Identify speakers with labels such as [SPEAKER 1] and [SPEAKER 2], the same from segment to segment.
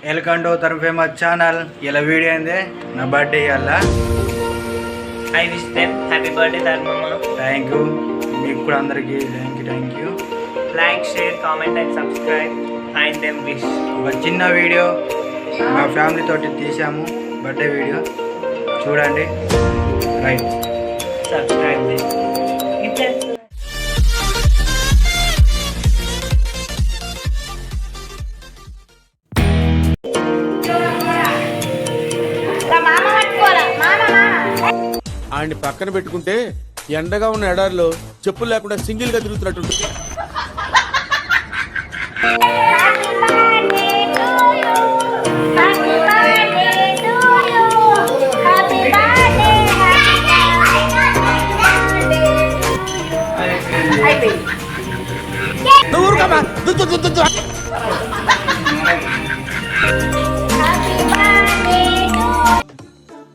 [SPEAKER 1] Welcome to Tarun famous channel. ఇలా video అయింది నా బర్త్డే ఇవాళ.
[SPEAKER 2] I wish them happy birthday Dharmamma.
[SPEAKER 1] Thank you, మీకు కూడా అందరికీ thank you.
[SPEAKER 2] Like, share, comment and subscribe and them wish.
[SPEAKER 1] ఒక చిన్న వీడియో మా ఫ్యామిలీ తోటి తీసాము, బర్త్డే వీడియో చూడండి. రైట్,
[SPEAKER 2] సబ్స్క్రైబ్
[SPEAKER 3] ఆయన్ని పక్కన పెట్టుకుంటే ఎండగా ఉన్న ఎడారిలో చెప్పులు లేకుండా సింగిల్ గా తిరుగుతున్నట్టు.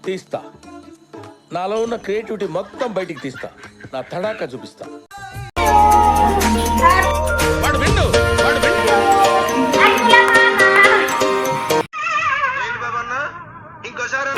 [SPEAKER 3] తీస్తా, నాలో ఉన్న క్రియేటివిటీ మొత్తం బయటికి తీస్తా, నా తడాకా చూపిస్తా. వాడు విండు, వాడు విండు.
[SPEAKER 2] ఇంకోసారి